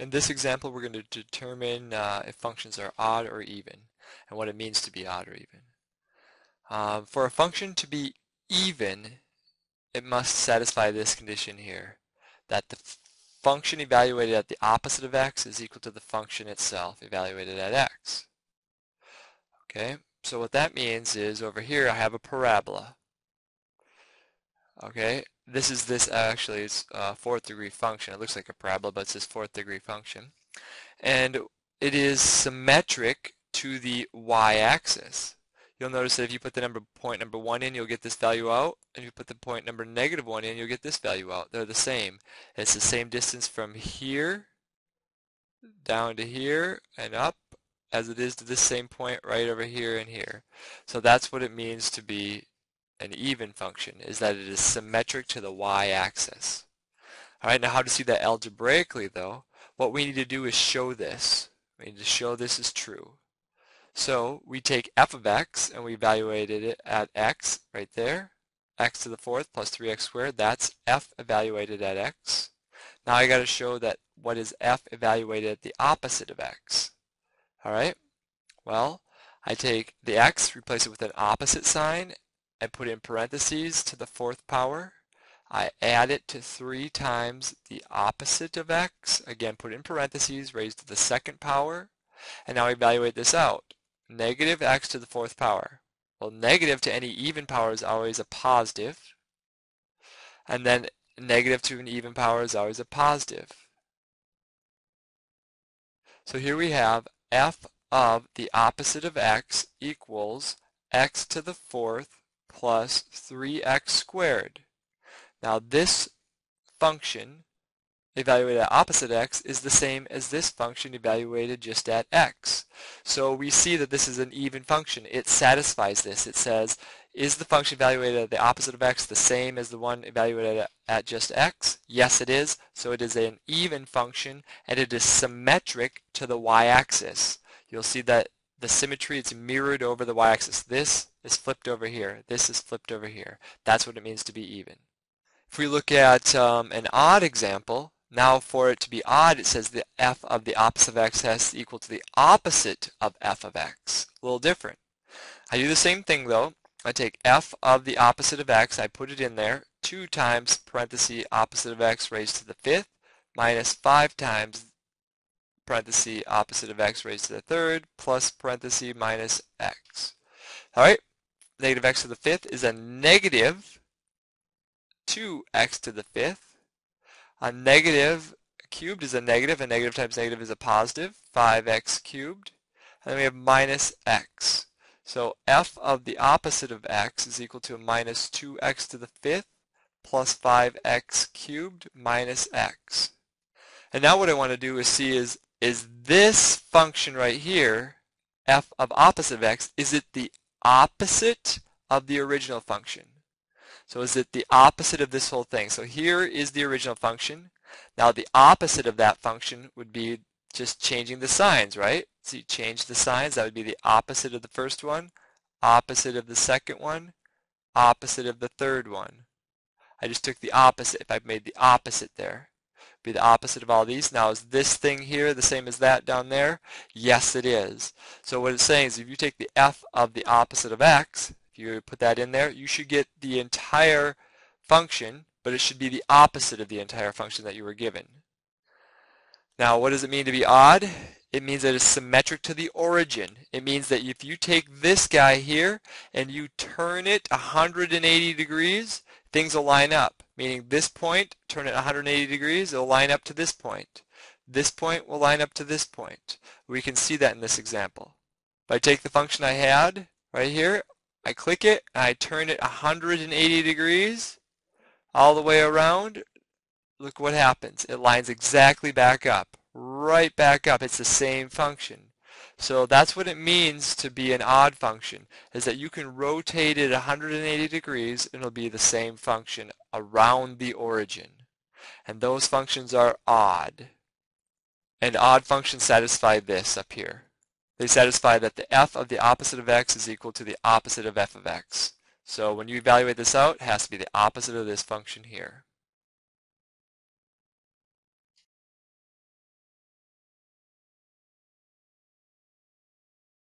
In this example, we're going to determine if functions are odd or even, and what it means to be odd or even. For a function to be even, it must satisfy this condition here, that the function evaluated at the opposite of x is equal to the function itself evaluated at x. Okay, so what that means is over here I have a parabola. Okay, this actually is a fourth degree function. It looks like a parabola, but it's this fourth degree function. And it is symmetric to the y-axis. You'll notice that if you put the point number 1 in, you'll get this value out. And if you put the point number -1 in, you'll get this value out. They're the same. It's the same distance from here down to here and up as it is to this same point right over here and here. So that's what it means to be an even function, is that it is symmetric to the y-axis. All right, now how to see that algebraically though? What we need to do is show this. We need to show this is true. So we take f of x and we evaluated it at x right there. X to the fourth plus 3x squared, that's f evaluated at x. Now I got to show that what is f evaluated at the opposite of x. All right, well, I take the x, replace it with an opposite sign, and put in parentheses to the fourth power. I add it to 3 times the opposite of x, again put in parentheses, raised to the second power, and now evaluate this out. Negative x to the fourth power. Well, negative to any even power is always a positive, and then negative to an even power is always a positive. So here we have f of the opposite of x equals x to the fourth plus 3x squared. Now this function evaluated at opposite x is the same as this function evaluated just at x. So we see that this is an even function. It satisfies this. It says, is the function evaluated at the opposite of x the same as the one evaluated at just x? Yes, it is. So it is an even function, and it is symmetric to the y-axis. You'll see that the symmetry, it's mirrored over the y-axis. This is flipped over here. This is flipped over here. That's what it means to be even. If we look at an odd example, now for it to be odd, it says the f of the opposite of x has to equal to the opposite of f of x. A little different. I do the same thing though. I take f of the opposite of x, I put it in there, 2 times parenthesis opposite of x raised to the 5th, minus 5 times parenthesis opposite of x raised to the 3rd, plus parenthesis minus x. Alright, negative x to the 5th is a negative 2x to the 5th. A negative cubed is a negative times negative is a positive, 5x cubed. And then we have minus x. So f of the opposite of x is equal to a minus 2x to the 5th plus 5x cubed minus x. And now what I want to do is see is this function right here, f of opposite of x, is it the opposite of the original function? So is it the opposite of this whole thing? So here is the original function. Now the opposite of that function would be just changing the signs, right? So you change the signs, that would be the opposite of the first one, opposite of the second one, opposite of the third one. I just took the opposite. If I made the opposite there, it'd be the opposite of all these. Now is this thing here the same as that down there? Yes, it is. So what it's saying is if you take the f of the opposite of x, you put that in there, you should get the entire function, but it should be the opposite of the entire function that you were given. Now, what does it mean to be odd? It means that it's symmetric to the origin. It means that if you take this guy here and you turn it 180 degrees, things will line up. Meaning this point, turn it 180 degrees, it'll line up to this point. This point will line up to this point. We can see that in this example. If I take the function I had right here, I click it, and I turn it 180 degrees all the way around. Look what happens. It lines exactly back up, right back up. It's the same function. So that's what it means to be an odd function, is that you can rotate it 180 degrees and it'll be the same function around the origin. And those functions are odd. And odd functions satisfy this up here. They satisfy that the f of the opposite of x is equal to the opposite of f of x. So when you evaluate this out, it has to be the opposite of this function here.